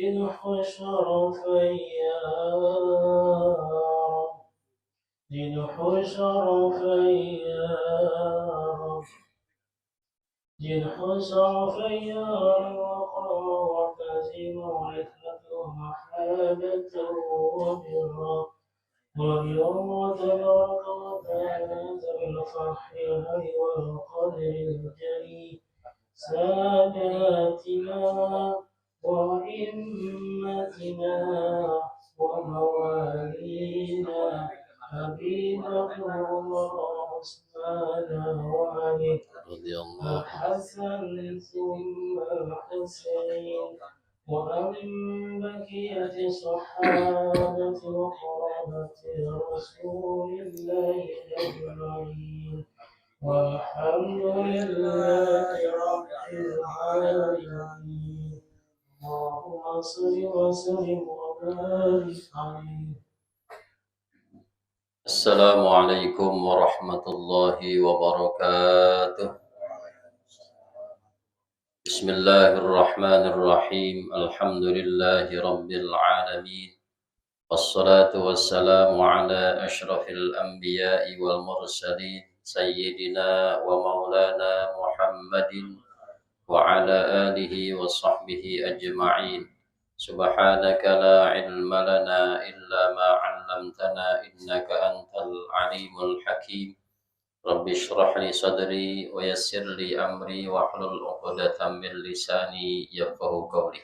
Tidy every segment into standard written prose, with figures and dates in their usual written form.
جنح شرفي يا رب جنح شرفي يا رب جنح شرفي يا رب وتزن عفة محابة وبرا تبارك وتعالى بالفرح الهي والقدر الجليل ساداتنا وإمتنا وموالينا حبيبك وعثمان وعلي رضي الله الحسن ثم الحسين ومن بقية صحابة وقرابة رسول الله أجمعين والحمد لله رب العالمين اللهم صل وسلم وبارك عليه. السلام عليكم ورحمة الله وبركاته. بسم الله الرحمن الرحيم الحمد لله رب العالمين والصلاة والسلام على أشرف الأنبياء والمرسلين سيدنا ومولانا محمد وعلى آله وصحبه أجمعين سبحانك لا علم لنا إلا ما علمتنا إنك أنت العليم الحكيم رب اشرح لي صدري ويسر لي أمري واحلل عقدة من لساني يفقهوا قولي.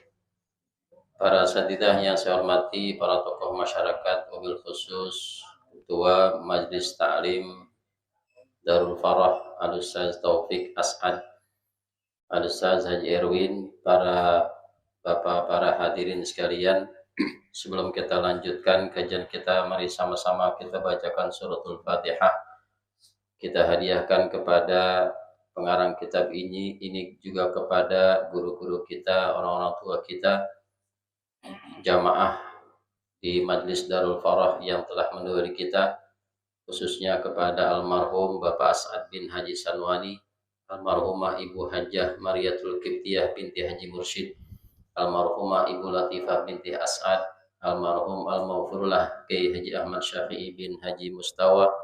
Para asatidzah yang saya hormati, para tokoh masyarakat, wabil khusus Ketua Majelis Ta'lim Darul Farah Al-Ustaz Taufik As'ad, Al-Ustaz Haji Erwin, para bapak, para hadirin sekalian. Sebelum kita lanjutkan kajian kita, mari sama-sama kita bacakan suratul Fatihah. Kita hadiahkan kepada pengarang kitab ini juga kepada guru-guru kita, orang-orang tua kita, jamaah di Majelis Darul Farah yang telah mendahului kita, khususnya kepada almarhum Bapak As'ad bin Haji Sanwani, almarhumah Ibu Hajjah Mariatul Qibtiyah binti Haji Mursyid, almarhumah Ibu Latifah binti As'ad, almarhum Al-Maghfurullah Kiai Haji Ahmad Syafi'i bin Haji Mustawa,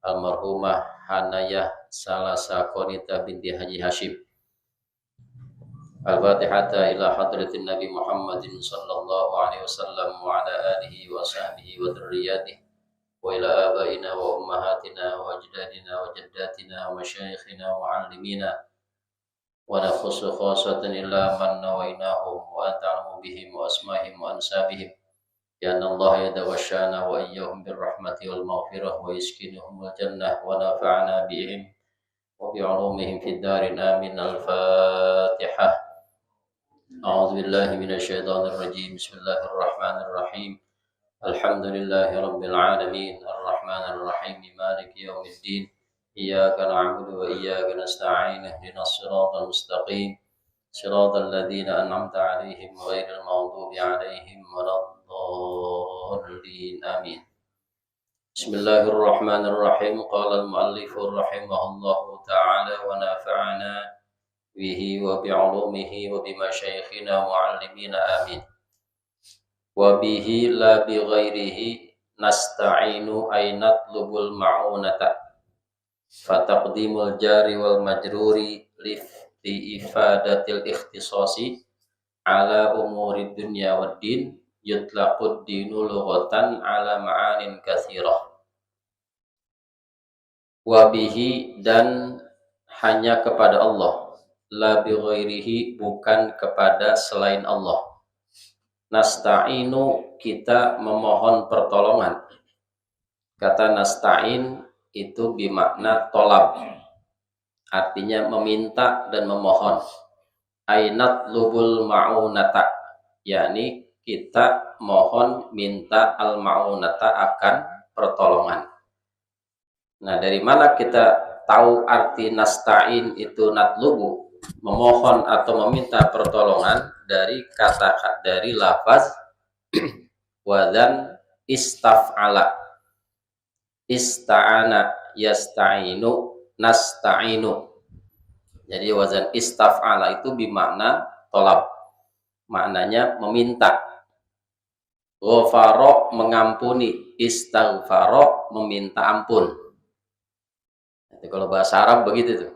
almarhumah Hanayah Salasa Qonita binti Haji Hashim. Al-Fatihata ila hadratin Nabi Muhammadin sallallahu alaihi wasallam wa ala alihi wa sahbihi wa dzurriyyatihi wa ila abaina wa ummahatina wa ajdadina wa jaddatina wa masyayikhina wa muallimina wa nakhussu khassatan illa man nawainahum wa anta'lamu bihim wa asma'ihim wa ansabihim ya Allah yadawashana wa iyyahum birrahmati wal maghfirah wa yaskinuhum al jannah wa nafa'ana bihim wa bi'ulumihim fid darin amin. Al-Fatihah. A'udzu billahi minasyaitonir rajim. Bismillahirrahmanirrahim. Alhamdulillahi rabbil alamin arrahmanir rahim maliki yaumiddin. Iyyaka na'budu wa iyyaka nasta'in ihdinas siratal mustaqim siratal ladzina an'amta 'alaihim ghairil maghdubi 'alaihim waladdallin. Amin. Bismillahirrahmanirrahim. Qala al-mu'allif rahimahullahu ta'ala wa nafa'ana bihi wa bi'ulumihi wa bimasyayikhina mu'allimina amin. Wa bihi la bi ghairihi nasta'inu ay natlubul ma'unata fataqdimul jari wal majruri li ifadatil ikhtisasi ala umuri dunya wad din yutlaqud dinu lughatan ala ma'anin katsirah. Wa bihi, dan hanya kepada Allah, la bi ghairihi, bukan kepada selain Allah. Nasta'inu, kita memohon pertolongan. Kata nasta'in itu bermakna tolab, artinya meminta dan memohon. Ainat lubul ma'unata, yakni kita mohon minta al-ma'unata akan pertolongan. Nah, dari mana kita tahu arti nasta'in itu natlubu, memohon atau meminta pertolongan? Dari lafaz wadan istaf'ala, ista'ana yasta'inu nasta'inu. Jadi wazan istaf'ala itu bermakna tolab. maknanya meminta. Ghafara mengampuni, istaghfara meminta ampun. Itu kalau bahasa Arab begitu tuh.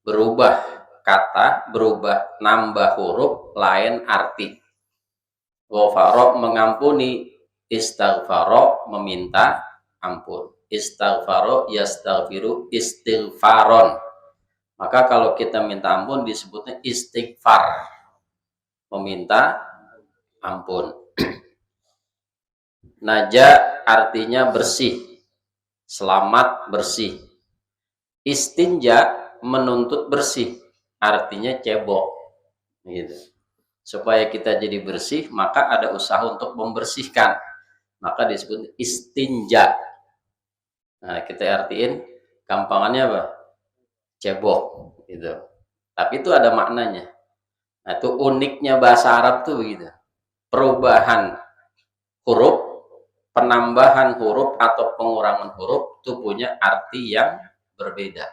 Berubah kata, berubah nambah huruf, lain arti. Ghafara mengampuni, istaghfara meminta ampun. Istaghfara yastaghfiru istighfaron. Maka kalau kita minta ampun disebutnya istighfar, meminta ampun. Naja artinya bersih, selamat bersih. Istinja menuntut bersih, artinya cebok. Gitu. Supaya kita jadi bersih, maka ada usaha untuk membersihkan. Maka disebut istinja. Nah, kita artiin gampangannya apa? Cebok. Gitu. Tapi itu ada maknanya. Nah, itu uniknya bahasa Arab tuh begitu. Perubahan huruf, penambahan huruf atau pengurangan huruf itu punya arti yang berbeda.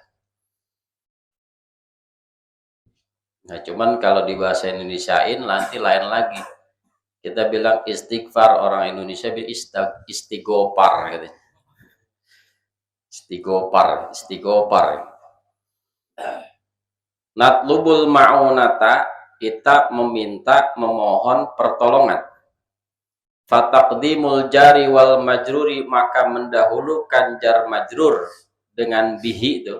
Nah, cuman kalau di bahasa Indonesiain nanti lain lagi. Kita bilang istighfar, orang Indonesia bilang istigopar gitu. Istigopar. Natlubul ma'unata, kita meminta, memohon pertolongan. Fataqdimul jari wal majruri, maka mendahulukan jar majrur dengan bihi itu.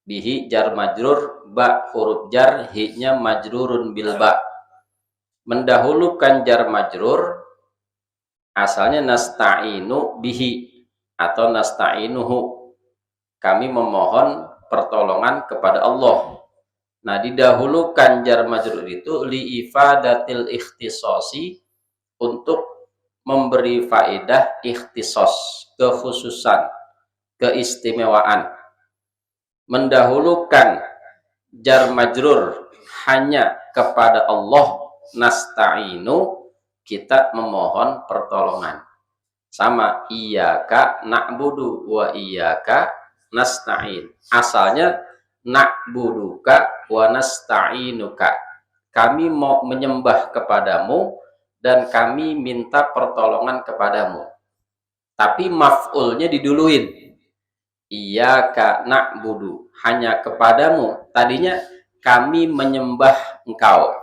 Bihi jar majrur, ba huruf jar, hi-nya majrurun bil ba. Mendahulukan jar majrur asalnya nasta'inu bihi atau nasta'inuhu. Kami memohon pertolongan kepada Allah. Nah, didahulukan jar majrur itu li ifadatil ikhtisasi, untuk memberi faedah ikhtisos, kekhususan, keistimewaan. Mendahulukan jar majrur hanya kepada Allah, nasta'inu, kita memohon pertolongan. Sama iyyaka na'budu wa iyyaka nasta'in. Asalnya na'buduka wa nasta'inuka. Kami mau menyembah kepadamu dan kami minta pertolongan kepadamu. Tapi maf'ulnya diduluin. Iyyaka na'budu, hanya kepadamu. Tadinya kami menyembah engkau.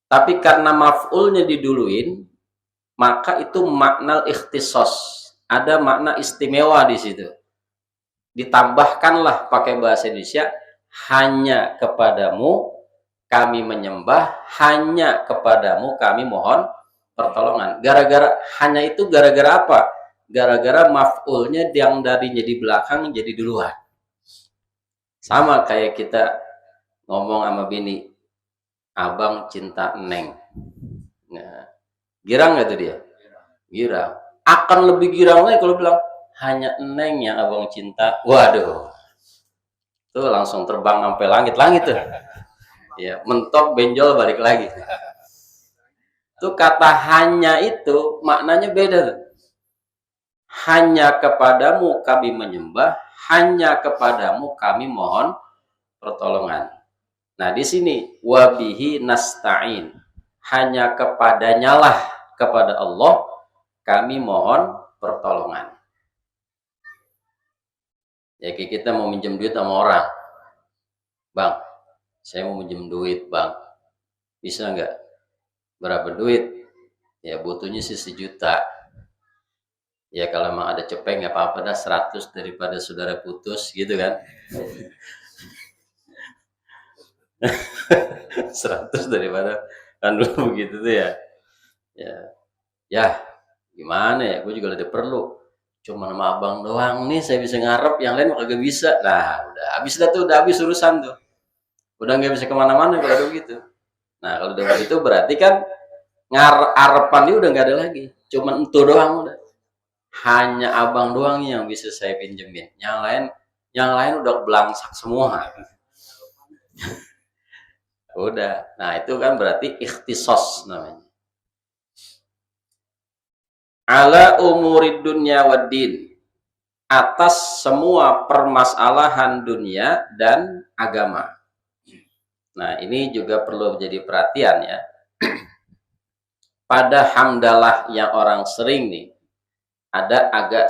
Tapi karena maf'ulnya diduluin, maka itu makna ikhtisos. Ada makna istimewa di situ. Ditambahkanlah pakai bahasa Indonesia, hanya kepadamu kami menyembah, hanya kepadamu kami mohon pertolongan. Gara-gara hanya itu gara-gara apa? Gara-gara maf'ulnya yang darinya di belakang jadi duluan. Sama kayak kita ngomong sama bini, abang cinta neng. Nah, girang gak tuh dia? Girang. Akan lebih girang lagi kalau bilang hanya neng yang abang cinta. Waduh, tuh langsung terbang sampai langit-langit tuh. Ya, mentok benjol balik lagi. Tuh kata hanya itu maknanya beda tuh. Hanya kepadamu kami menyembah, hanya kepadamu kami mohon pertolongan. Nah, di sini wabihi nasta'in, hanya kepadanya lah, kepada Allah kami mohon pertolongan. Ya, kita mau minjem duit sama orang. Bang, saya mau minjem duit, bang. Bisa nggak? Berapa duit? Ya, butuhnya sih 1 juta. Ya, kalau emang ada cepeng nggak apa-apa dah, 100 daripada saudara putus gitu kan. 100 daripada, kan dulu begitu tuh ya. Ya gimana ya, gue juga ada perlu. Cuma nama abang doang nih saya bisa ngarep, yang lain kagak bisa. Nah, udah habis dah tuh, udah habis urusan tuh. Udah nggak bisa kemana-mana kalau begitu. Nah, kalau udah begitu berarti kan ngarepan dia udah nggak ada lagi. Cuma itu doang udah. Hanya abang doang yang bisa saya pinjemin. Yang lain udah belangsak semua. Udah. Nah, itu kan berarti ikhtisos namanya. Ala umurid dunya waddin, atas semua permasalahan dunia dan agama. Nah, ini juga perlu jadi perhatian ya. pada hamdalah yang orang sering nih, ada agak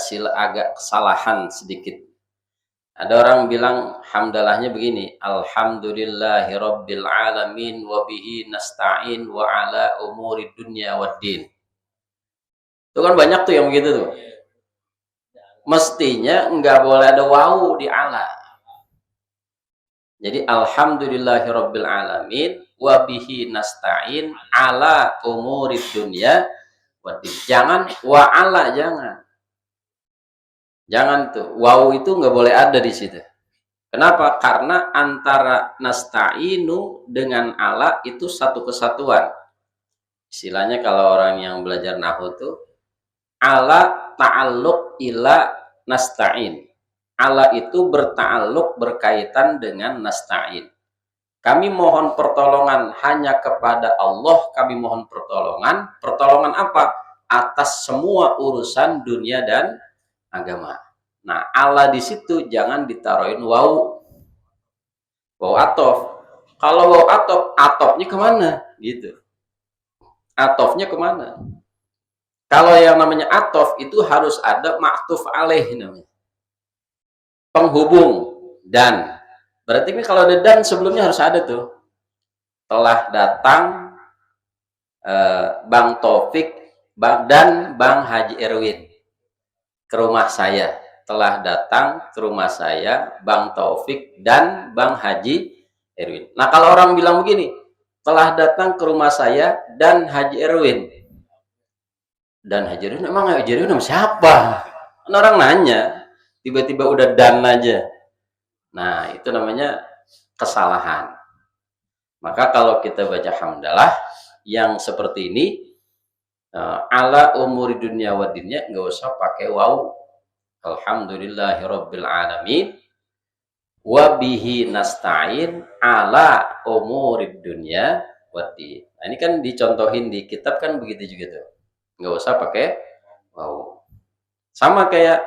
kesalahan sedikit. Ada orang bilang hamdalahnya begini, alhamdulillahirabbil alamin wa bihi nasta'in wa ala umuri dunya waddin. Itu kan banyak tuh yang begitu tuh. Mestinya nggak boleh ada wawu di ala. Jadi alhamdulillahirabbil alamin wa bihi nasta'in ala umuri dunya waddin. Jangan wa ala, jangan. Jangan tuh, wawu itu nggak boleh ada di situ. Kenapa? Karena antara nasta'inu dengan ala itu satu kesatuan. Istilahnya kalau orang yang belajar nahwu tuh, ala ta'alluq ila nasta'in. Ala itu berta'alluq, berkaitan dengan nasta'in. Kami mohon pertolongan hanya kepada Allah, kami mohon pertolongan. Pertolongan apa? Atas semua urusan dunia dan agama. Nah, Allah di situ jangan ditaruhin wawu atof. Kalau wawu atof, atofnya kemana? Gitu. Atofnya kemana? Kalau yang namanya atof itu harus ada ma'tuf alaih namanya. Penghubung dan. Berarti ini kalau ada dan sebelumnya harus ada tuh. Telah datang Bang Taufik dan Bang Haji Erwin ke rumah saya. Telah datang ke rumah saya Bang Taufik dan Bang Haji Erwin. Nah, kalau orang bilang begini, telah datang ke rumah saya dan Haji Erwin. Dan Haji Erwin, emang Haji Erwin nama siapa? Kan orang nanya, tiba-tiba udah dan aja. Nah, itu namanya kesalahan. Maka kalau kita baca hamdalah yang seperti ini, ala umuri dunya wa dinnya, nggak usah pakai wawu. Alhamdulillahirabbil alamin wa bihi nasta'in ala umurid dunya waddin. Nah, ini kan dicontohin di kitab kan begitu juga tuh. Nggak usah pakai wawu. Sama kayak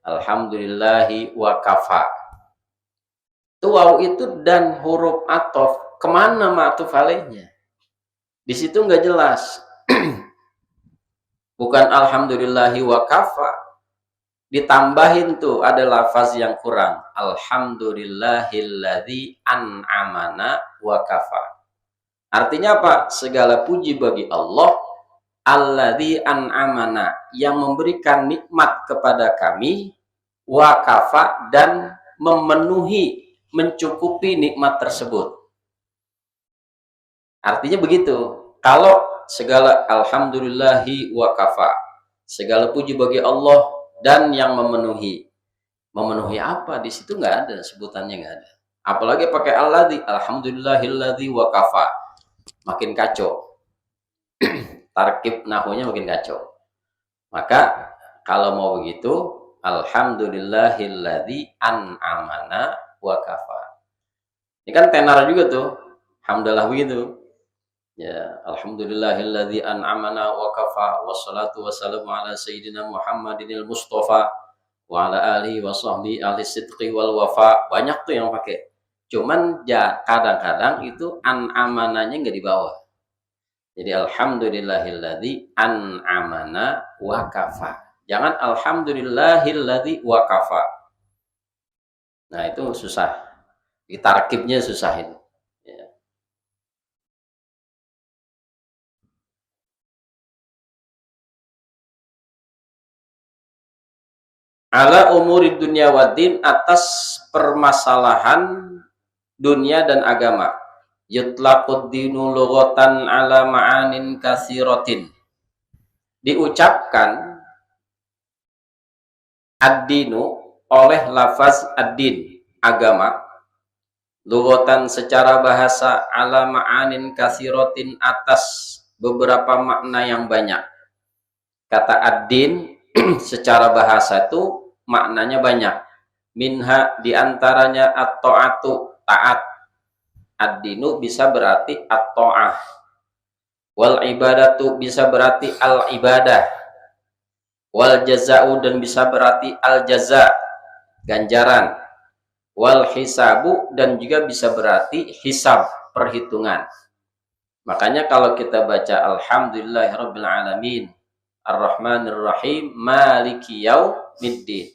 alhamdulillahi wa kafa. Itu wawu itu dan huruf atof. Kemana ma'tuf alaihnya? Di situ nggak jelas. Bukan alhamdulillahi wa kafa. Ditambahin tuh ada lafaz yang kurang. Alhamdulillahilladzi an'amana wa kafa. Artinya apa? Segala puji bagi Allah, alladzi an'amana, yang memberikan nikmat kepada kami, wa kafa, dan memenuhi, mencukupi nikmat tersebut. Artinya begitu. Kalau segala alhamdulillahi wa kafa, segala puji bagi Allah dan yang memenuhi. Memenuhi apa? Di situ nggak ada, sebutannya nggak ada. Apalagi pakai alladzi, alhamdulillahilladzi wa kafa. Makin kacau. Tarkib nahwunya makin kacau. Maka kalau mau begitu, alhamdulillahilladzi an'amana wa kafa. Ini kan tenar juga tuh. Hamdalah begitu. Ya, alhamdulillahilladzi an'amana wa kafa, wassalatu wassalamu ala sayyidina Muhammadinil Mustafa wa ala alihi wa sahbihi ahli sidqi wal wafa. Banyak tuh yang pakai. Cuman ya kadang-kadang itu an'amananya nggak dibawa. Jadi alhamdulillahilladzi an'amana wa kafa. Jangan alhamdulillahilladzi wa kafa. Nah, itu susah. Tarkibnya susah itu. Ala umuri dunia waddin, atas permasalahan dunia dan agama. Yutlaqud dinu lughatan ala ma'anin katsiratin. Diucapkan ad-dinu oleh lafaz ad-din, agama. Lughatan secara bahasa, ala ma'anin katsiratin, atas beberapa makna yang banyak. Kata ad-din secara bahasa itu maknanya banyak. Minha diantaranya at-ta'atu, taat. Ad-dinu bisa berarti at-ta'ah. Wal ibadatu bisa berarti al-ibadah. Wal jaza'u dan bisa berarti al-jaza', ganjaran. Wal hisabu dan juga bisa berarti hisab, perhitungan. Makanya kalau kita baca Alhamdulillahirabbil alamin, Ar-Rahmanir Rahim, Maliki Yaumiddin.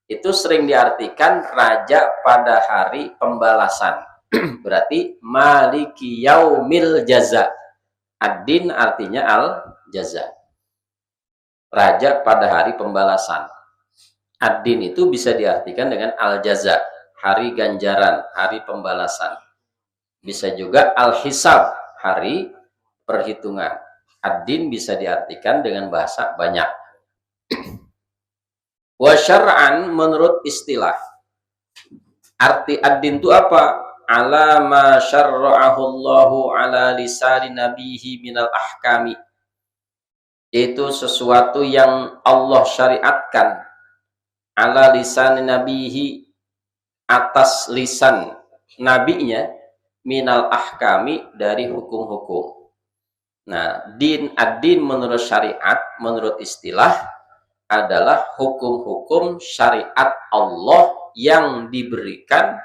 Itu sering diartikan raja pada hari pembalasan. Berarti Maliki Yaumil Jaza. Ad-din artinya al-jaza. Raja pada hari pembalasan. Ad-din itu bisa diartikan dengan al-jaza, hari ganjaran, hari pembalasan. Bisa juga al-hisab, hari perhitungan. Ad-din bisa diartikan dengan bahasa banyak. Wa syar'an menurut istilah. Arti ad-din itu apa? Ala ma syarra'ahu Allahu ala lisani nabihi minal ahkami. Itu sesuatu yang Allah syariatkan ala lisan nabihi, atas lisan nabinya, minal ahkami, dari hukum-hukum. Nah, din, ad-din menurut syariat, menurut istilah adalah hukum-hukum syariat Allah yang diberikan,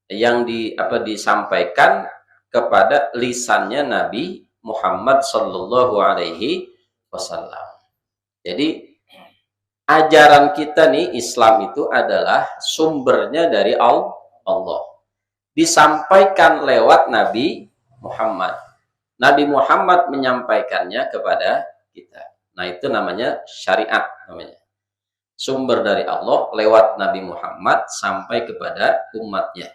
yang disampaikan kepada lisannya Nabi Muhammad sallallahu alaihi wasallam. Jadi ajaran kita nih, Islam itu adalah sumbernya dari Allah. Disampaikan lewat Nabi Muhammad. Nabi Muhammad menyampaikannya kepada kita. Nah, itu namanya syariat namanya. Sumber dari Allah lewat Nabi Muhammad sampai kepada umatnya.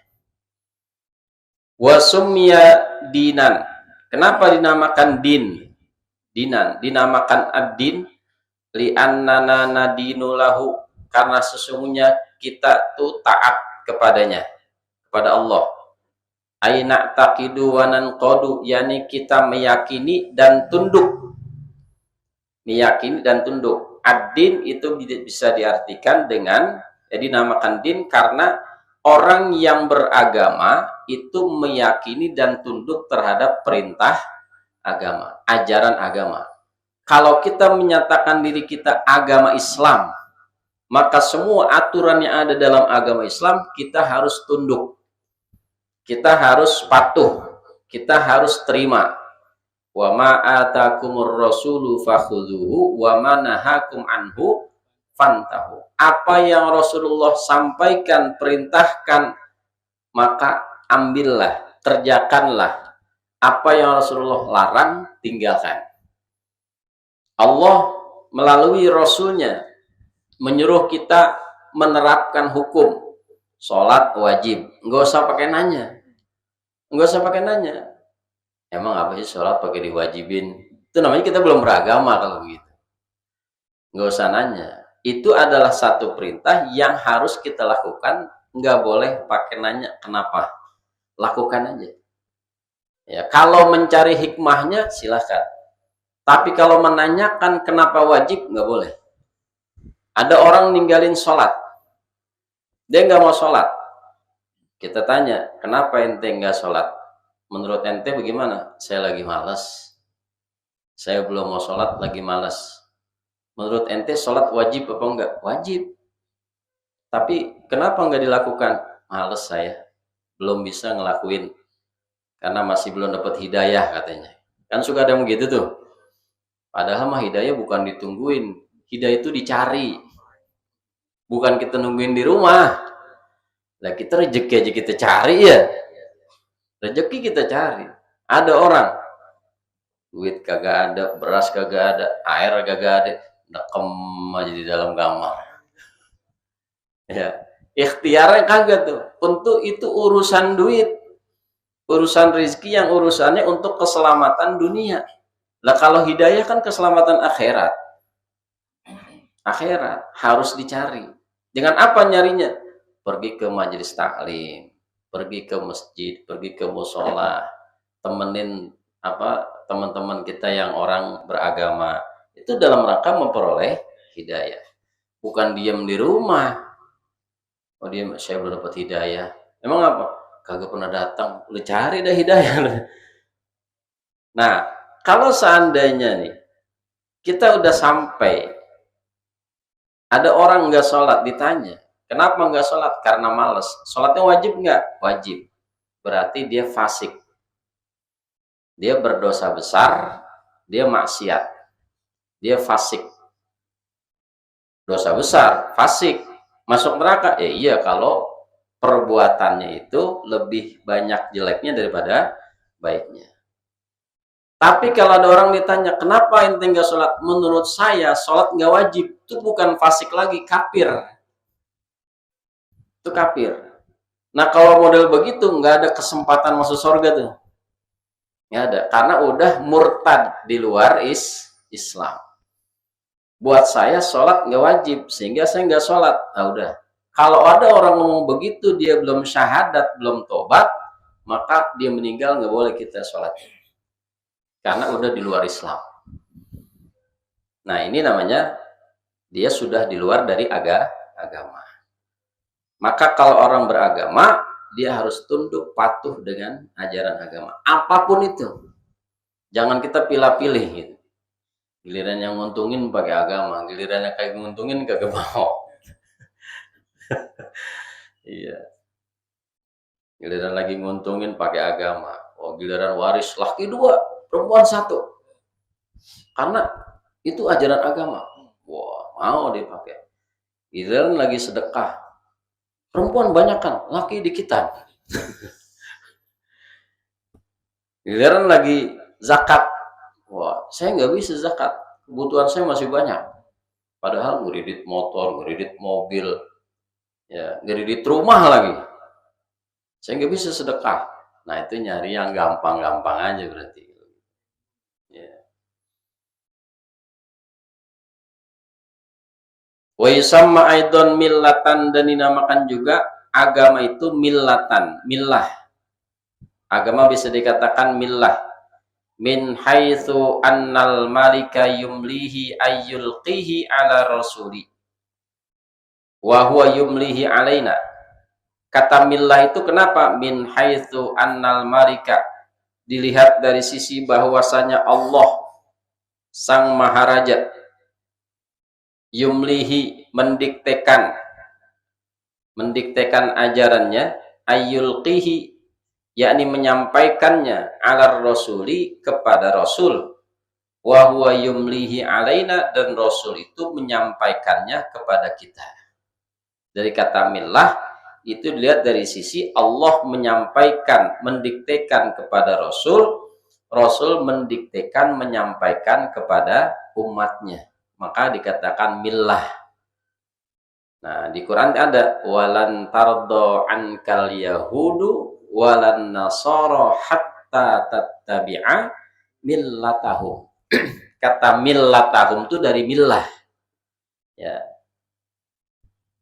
Wa summiya dinan. Kenapa dinamakan din? Dinan, dinamakan ad-din li'annana nadinu lahu, karena sesungguhnya kita tuh taat kepadanya, kepada Allah. Aina taqidu wa nanqadu, yakni kita meyakini dan tunduk. Meyakini dan tunduk. Ad-din itu bisa diartikan dengan, jadi dinamakan din karena orang yang beragama itu meyakini dan tunduk terhadap perintah agama, ajaran agama. Kalau kita menyatakan diri kita agama Islam, maka semua aturan yang ada dalam agama Islam kita harus tunduk. Kita harus patuh, kita harus terima. Wa ma atakumur rasulu fakhudhuhu wa ma nahakum anhu fantahu. Apa yang Rasulullah sampaikan, perintahkan, maka ambillah, kerjakanlah. Apa yang Rasulullah larang, tinggalkan. Allah melalui Rasulnya menyuruh kita menerapkan hukum. Sholat wajib, nggak usah pakai nanya. Nggak usah pakai nanya. Emang apa sih sholat pakai diwajibin? Itu namanya kita belum beragama kalau begitu. Nggak usah nanya. Itu adalah satu perintah yang harus kita lakukan. Nggak boleh pakai nanya kenapa. Lakukan aja. Ya, kalau mencari hikmahnya silahkan. Tapi kalau menanyakan kenapa wajib, nggak boleh. Ada orang ninggalin sholat. Dia nggak mau sholat. Kita tanya, kenapa ente nggak sholat? Menurut ente bagaimana? Saya lagi malas. Saya belum mau sholat, lagi malas. Menurut ente sholat wajib apa enggak? Wajib. Tapi kenapa nggak dilakukan? Males saya. Belum bisa ngelakuin. Karena masih belum dapat hidayah katanya. Kan suka ada yang begitu tuh. Padahal mah hidayah bukan ditungguin. Hidayah itu dicari. Bukan kita nungguin di rumah. Nah, kita rezeki aja kita cari ya. Rezeki kita cari. Ada orang. Duit kagak ada, beras kagak ada, air kagak ada. Dekem aja di dalam kamar. Ya. Ikhtiarnya kagak tuh. Untuk itu urusan duit. Urusan rezeki yang urusannya untuk keselamatan dunia. Lah kalau hidayah kan keselamatan akhirat. Akhirat harus dicari. Dengan apa nyarinya? Pergi ke majelis taklim, pergi ke masjid, pergi ke mushola, temenin teman-teman kita yang orang beragama. Itu dalam rangka memperoleh hidayah. Bukan diam di rumah. Oh diam, saya belum dapat hidayah. Emang apa? Kagak pernah datang. Lu cari dah hidayah. Nah, kalau seandainya nih, kita udah sampai, ada orang nggak sholat, ditanya, kenapa nggak sholat? Karena males. Sholatnya wajib nggak? Wajib. Berarti dia fasik. dia berdosa besar, dia maksiat, dia fasik. Dosa besar, fasik, masuk neraka. Iya kalau perbuatannya itu lebih banyak jeleknya daripada baiknya. Tapi kalau ada orang ditanya, kenapa ente nggak sholat? Menurut saya, sholat nggak wajib. Itu bukan fasik lagi, kafir. Itu kafir. Nah kalau model begitu, nggak ada kesempatan masuk surga tuh. Nggak ada, karena udah murtad di luar Islam. Buat saya sholat nggak wajib, sehingga saya nggak sholat. Nah udah. Kalau ada orang ngomong begitu, dia belum syahadat, belum tobat, maka dia meninggal nggak boleh kita sholat. Karena udah di luar Islam. Nah ini namanya dia sudah di luar dari agama. Maka kalau orang beragama, dia harus tunduk patuh dengan ajaran agama. Apapun itu. Jangan kita pilih-pilih gitu. Giliran yang nguntungin pakai agama, giliran yang kayak nguntungin kagak mau. Iya. Giliran lagi nguntungin pakai agama. Oh, giliran waris laki 2, perempuan 1. Karena itu ajaran agama. Wah, mau dipakai. Giliran lagi sedekah. Perempuan banyakan, laki dikitan. Giliran lagi zakat. Wah, saya nggak bisa zakat. Kebutuhan saya masih banyak. Padahal ngeridit motor, ngeridit mobil, ya, ngeridit rumah lagi. Saya nggak bisa sedekah. Nah, itu nyari yang gampang-gampang aja berarti. Ya. Wa yusamma aidon millatan, dan dinamakan juga agama itu millatan, millah. Agama bisa dikatakan millah. Min haitsu annal malika yumlihi ayyulqihi ala rasuli wa huwa yumlihi alaina. Kata millah itu kenapa? Min haitsu annal malika, dilihat dari sisi bahwasanya Allah sang maharaja, yumlihi mendiktekan ajarannya, ayyulqihi yakni menyampaikannya, ala rasuli kepada rasul, wa huwa yumlihi alaina, dan rasul itu menyampaikannya kepada kita. Dari kata millah itu dilihat dari sisi Allah menyampaikan, mendiktekan kepada rasul, rasul mendiktekan, menyampaikan kepada umatnya, maka dikatakan millah. Nah di Quran ada walan tardo ankal yahudu walan nasara hatta tattabi'a millatahum. Kata millatahum itu dari millah. Ya.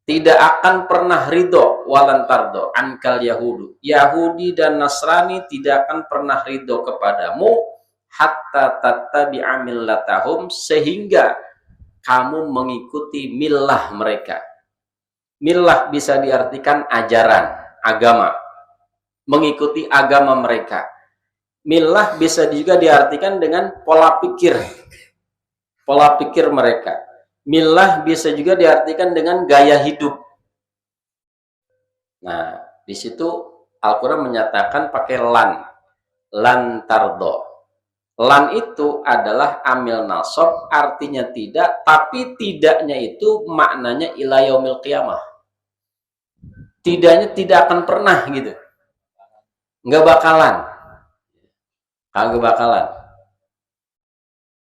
Tidak akan pernah ridho walan tardo ankal yahudu. Yahudi dan Nasrani tidak akan pernah ridho kepadamu hatta tattabi'a millatahum, sehingga kamu mengikuti millah mereka. Millah bisa diartikan ajaran, agama. Mengikuti agama mereka. Millah bisa juga diartikan dengan pola pikir mereka. Millah bisa juga diartikan dengan gaya hidup. Nah, di situ Al-Quran menyatakan pakai lan tardo. Lan itu adalah amil nasab, artinya tidak, tapi tidaknya itu maknanya ila yaumil qiyamah. Tidaknya tidak akan pernah gitu. Nggak bakalan.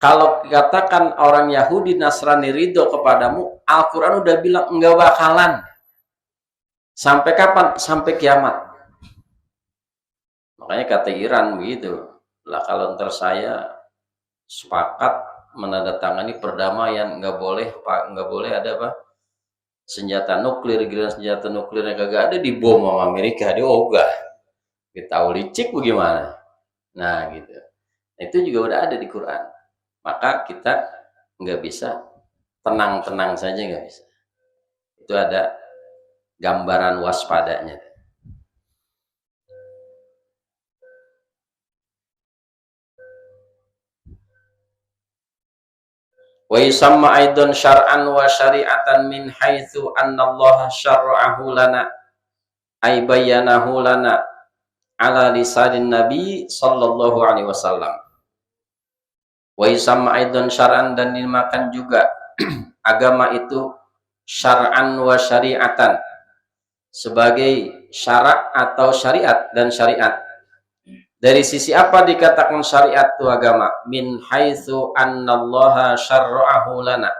Kalau katakan orang Yahudi Nasrani ridho kepadamu, Al-Quran udah bilang nggak bakalan. Sampai kapan? Sampai kiamat. Makanya kata Iran begitu. Lah kalau ntar saya sepakat menandatangani perdamaian, nggak boleh ada apa? Senjata nuklir, giliran senjata nuklirnya kagak ada, dibom sama Amerika, dia ogah. Kita licik bagaimana? Nah gitu. Itu juga udah ada di Quran. Maka kita nggak bisa tenang-tenang saja, nggak bisa. Itu ada gambaran waspadanya. Wa yusamma aidan syar'an wa syari'atan min haitsu anna Allah syara'ahu lana ay bayyanahu lana ala lisanin Nabi sallallahu alaihi wasallam. Wa yusamma aidan syar'an, dan dinamakan juga agama itu syar'an wa syari'atan, sebagai syarak atau syariat dan syariat. Dari sisi apa dikatakan syariat itu agama? Min haitsu annallaha syarra'ahu lana.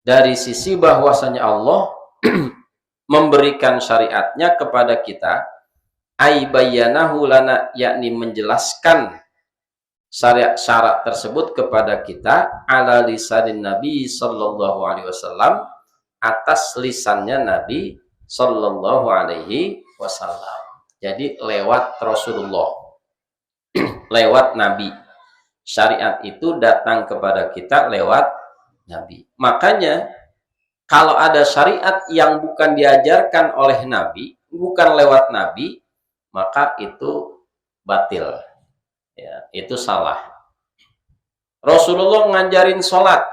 Dari sisi bahwasanya Allah memberikan syariatnya kepada kita, ay bayyanahu lana, yakni menjelaskan syarat tersebut kepada kita, ala lisanin Nabi sallallahu alaihi wasallam, atas lisannya Nabi sallallahu alaihi wasallam. Jadi lewat Rasulullah, lewat Nabi. Syariat itu datang kepada kita lewat Nabi. Makanya kalau ada syariat yang bukan diajarkan oleh Nabi, bukan lewat Nabi, maka itu batil. Ya, itu salah. Rasulullah ngajarin sholat.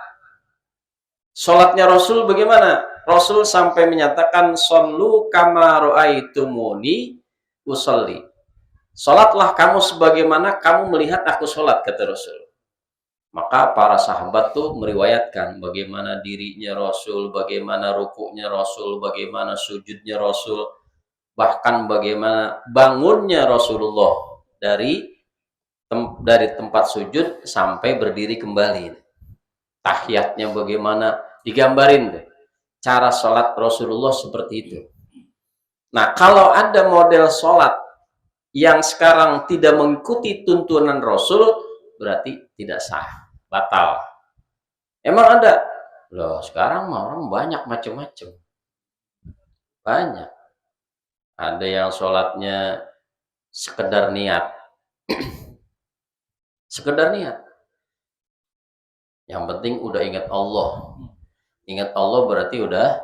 Sholatnya Rasul bagaimana? Rasul sampai menyatakan, "Shollu kama ra'aitumuni usolli." Sholatlah kamu sebagaimana kamu melihat aku sholat, kata Rasul. Maka para sahabat tuh meriwayatkan bagaimana dirinya Rasul, bagaimana rukuknya Rasul, bagaimana sujudnya Rasul, bahkan bagaimana bangunnya Rasulullah dari tempat sujud sampai berdiri kembali. Tahiyatnya bagaimana, digambarin cara sholat Rasulullah seperti itu. Nah, kalau ada model sholat yang sekarang tidak mengikuti tuntunan Rasul, berarti tidak sah, batal. Emang ada? Loh, sekarang orang banyak macam-macam. Banyak. Ada yang sholatnya sekedar niat. Sekedar niat. Yang penting udah ingat Allah. Ingat Allah berarti udah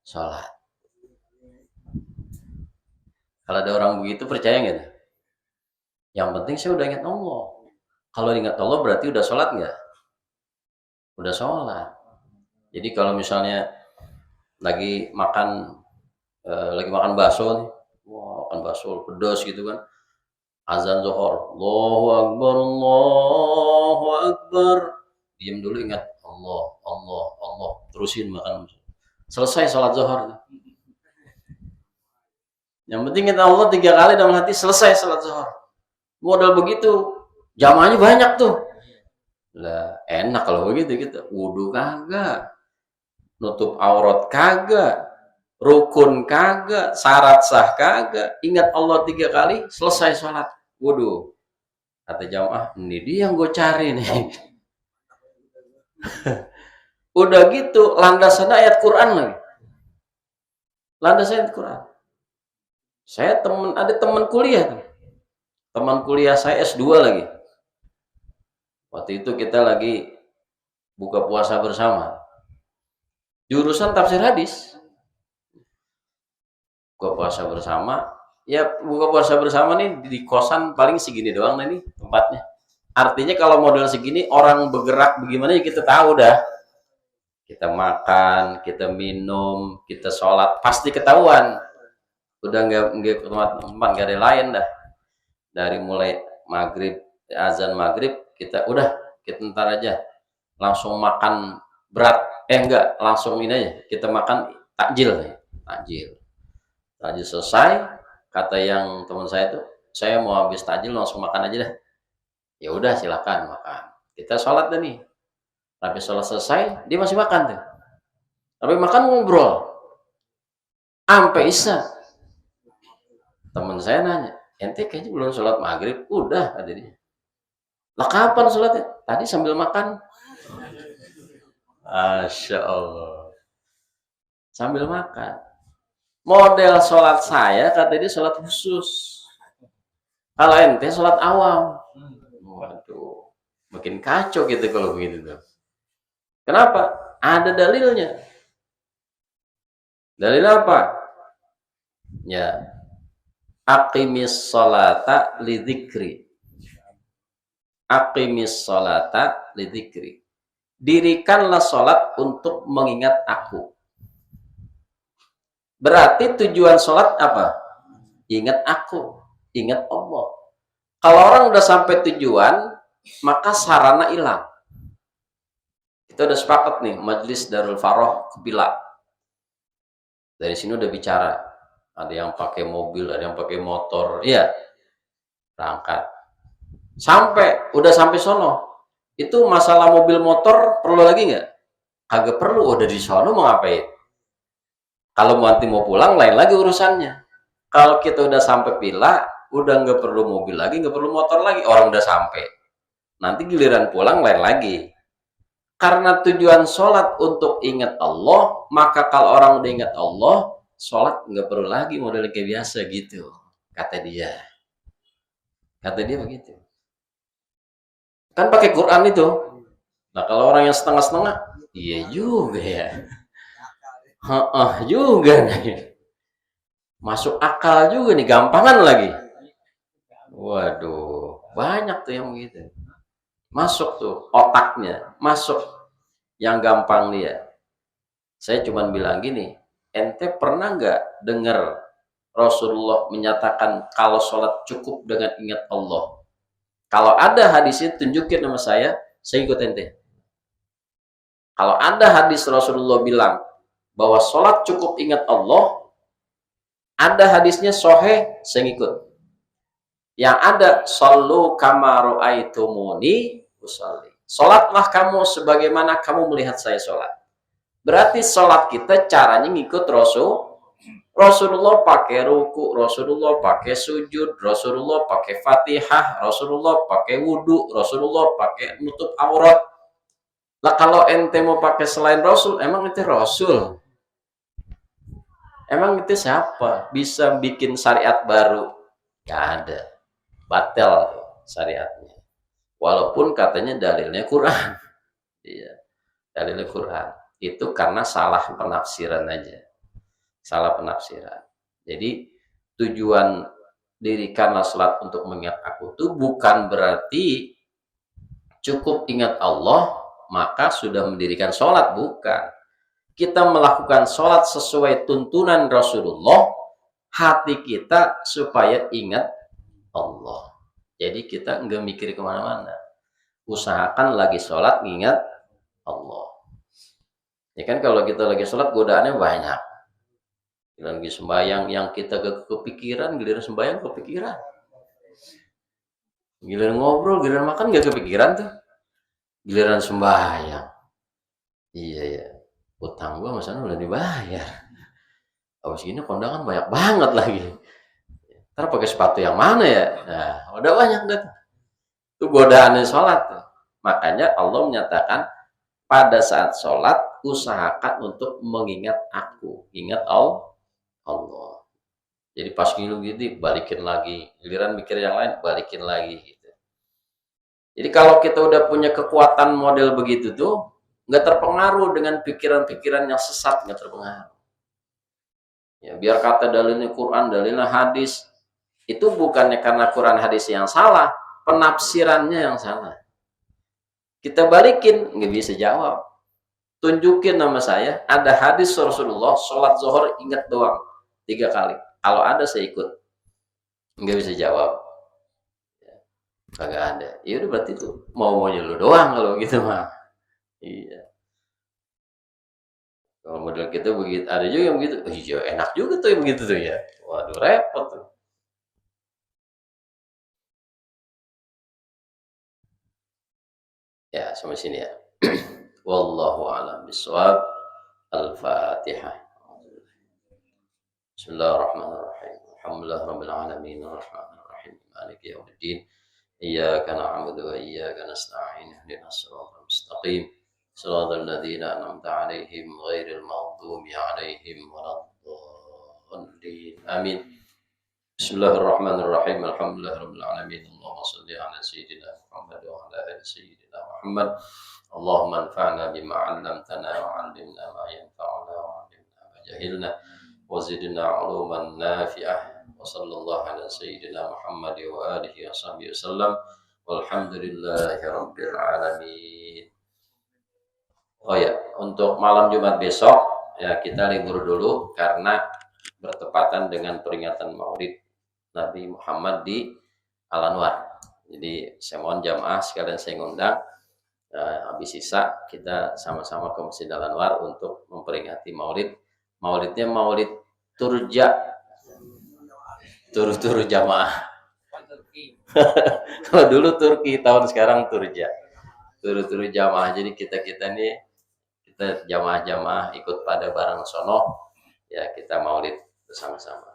sholat. Kalau ada orang begitu, percaya nggak? Yang penting saya udah ingat Allah. Kalau ingat Allah berarti udah sholat nggak? Udah sholat. Jadi kalau misalnya lagi makan bakso nih, wah, makan bakso pedas gitu kan, azan zuhur, Allahu Akbar, Allahu Akbar, diam dulu, ingat Allah, Allah, Allah, terusin makan. Selesai sholat zuhur. Yang penting kita Allah 3 kali dalam hati, selesai sholat zuhur. Modal begitu, jamaahnya banyak tuh. Lah, enak kalau begitu kita. Wudu kagak, nutup aurat kagak, rukun kagak, syarat sah kagak, ingat Allah 3 kali, selesai sholat. Wudu. Kata jamaah, ini dia yang gue cari nih. Udah gitu, landasan ayat Quran lagi. Landasan ayat Quran. Saya ada teman kuliah tuh. Teman kuliah saya S2 lagi. Waktu itu kita lagi buka puasa bersama. Jurusan tafsir hadis. Buka puasa bersama. Ya, buka puasa bersama nih di kosan paling segini doang nih tempatnya. Artinya kalau model segini orang bergerak bagaimana ya kita tahu dah. Kita makan, kita minum, kita sholat, pasti ketahuan. Udah nggak tempat nggak ada lain dah. Dari mulai maghrib, azan maghrib, kita ntar aja langsung makan berat. Enggak, langsung ini aja. Kita makan takjil. Takjil selesai, kata yang teman saya tuh, saya mau habis takjil langsung makan aja dah. Ya udah, silakan makan. Kita sholat dah nih. Habis sholat selesai, dia masih makan tuh. Tapi makan ngobrol. Sampai isya. Teman saya nanya, ente kayaknya belum sholat maghrib. Udah, ada dia. Lah kapan sholatnya? Tadi sambil makan. Masya Allah. Sambil makan. Model sholat saya, kata dia, sholat khusus. Kalau ente sholat awam. Waduh, makin kacau gitu kalau begitu tuh. Kenapa? Ada dalilnya. Dalil apa? Ya. Aqimis sholata lidzikri. Aqimis sholata lidzikri. Dirikanlah sholat untuk mengingat aku. Berarti tujuan sholat apa? Ingat aku. ingat Allah. Kalau orang udah sampai tujuan, maka sarana hilang. Kita udah sepakat nih, Majelis Darul Faroh Kepila. Dari sini udah bicara. Ada yang pakai mobil, ada yang pakai motor. Iya, berangkat. Udah sampai sono. Itu masalah mobil motor perlu lagi nggak? Kagak perlu, udah di sono mau ngapain? Kalau nanti mau pulang, lain lagi urusannya. Kalau kita udah sampai pila, udah nggak perlu mobil lagi, nggak perlu motor lagi. Orang udah sampai. Nanti giliran pulang, lain lagi. Karena tujuan sholat untuk ingat Allah, maka kalau orang udah ingat Allah, sholat nggak perlu lagi model kayak biasa gitu. Kata dia. Kata dia begitu. Kan pakai Quran itu. Nah kalau orang yang setengah-setengah, iya juga ya. Juga nih. Masuk akal juga nih, gampangan lagi. Waduh, banyak tuh yang begitu. Masuk tuh otaknya, masuk yang gampang dia. Saya cuma bilang gini, ente pernah nggak dengar Rasulullah menyatakan kalau sholat cukup dengan ingat Allah? Kalau ada hadisnya tunjukin sama saya ikut ente. Kalau ada hadis Rasulullah bilang bahwa sholat cukup ingat Allah, ada hadisnya sahih, saya ikut. Yang ada sallu kama ra'aitumuni usalli. Sholatlah kamu sebagaimana kamu melihat saya sholat. Berarti sholat kita caranya ngikut Rasulullah pakai ruku, Rasulullah pakai sujud, Rasulullah pakai Fatihah, Rasulullah pakai wudhu, Rasulullah pakai nutup aurat. Lah kalau ente mau pakai selain Rasul, emang itu Rasul? Emang itu siapa? Bisa bikin syariat baru? Gak ada. Batal syariatnya. Walaupun katanya dalilnya Quran. Iya, dalilnya Quran. Itu karena salah penafsiran aja. Salah penafsiran. Jadi tujuan dirikanlah salat untuk mengingat aku itu bukan berarti cukup ingat Allah maka sudah mendirikan sholat, bukan. Kita melakukan sholat sesuai tuntunan Rasulullah, hati kita supaya ingat Allah. Jadi kita enggak mikir kemana-mana. Usahakan lagi sholat ingat Allah. Ya kan kalau kita lagi sholat godaannya banyak. Lagi sembahyang yang kita kepikiran, giliran sembahyang kepikiran. Giliran ngobrol, giliran makan gak kepikiran tuh. Giliran sembahyang. Iya ya. Utang gua masalahnya udah dibayar. Abis ini kondangan banyak banget lagi. Ntar pakai sepatu yang mana ya? Nah, udah banyak deh. Itu godaannya sholat tuh. Makanya Allah menyatakan pada saat sholat usahakan untuk mengingat aku, ingat Allah. Jadi pas ngilu gitu balikin lagi, giliran mikir yang lain balikin lagi gitu. Jadi kalau kita udah punya kekuatan model begitu tuh nggak terpengaruh dengan pikiran-pikiran yang sesat, nggak terpengaruh. Ya biar kata dalilnya Quran, dalilnya hadis, itu bukannya karena Quran hadis yang salah, penafsirannya yang salah. Kita balikin nggak bisa jawab. Tunjukin nama saya ada hadis Rasulullah sholat zuhur ingat doang 3 kali. Kalau ada saya ikut. Nggak bisa jawab. Kagak ada. Ya udah berarti itu mau-maunya lu doang kalau gitu mah. Iya. Kalau model kita begitu, ada juga yang begitu. Iya, enak juga tuh yang begitu tuh ya. Waduh, repot tuh. Ya, sampai sini ya. Wallahu a'lam bishawab. Al-Fatihah. Bismillahirrahmanirrahim. Alhamdulillahirabbil alamin arrahmanir rahim maliki yaumiddin. Iyyaka na'budu wa iyyaka nasta'in ihdinas siratal mustaqim. Shiratal ladzina an'amta 'alaihim ghairil maghdubi 'alaihim waladdallin. Amin. Bismillahirrahmanirrahim. Alhamdulillahirabbil alamin. Allahumma shalli ala sayyidina Muhammad wa ala ali sayyidina Muhammad. Allahumma anfa'na bima 'allamtana wa 'allimna ma yanfa'una wa 'allimna ma jahilna wa zidna 'uluman nafi'ah. Wa sallallahu ala sayyidina Muhammad wa alihi wa sahbihi wasallam. Walhamdulillahirabbil alamin. Oh ya, untuk malam Jumat besok ya kita libur dulu karena bertepatan dengan peringatan Maulid Nabi Muhammad di Al-Anwar. Jadi saya mohon jamaah sekalian saya ngundang, habis sisa kita sama-sama ke Masjid Al-Anwar untuk memperingati Maulid. Maulidnya Maulid Turja, turu-turu jamaah. Kalau dulu Turki, tahun sekarang Turja, turu-turu jamaah. Jadi kita nih, kita jamaah-jamaah ikut pada bareng sono, ya kita Maulid bersama-sama.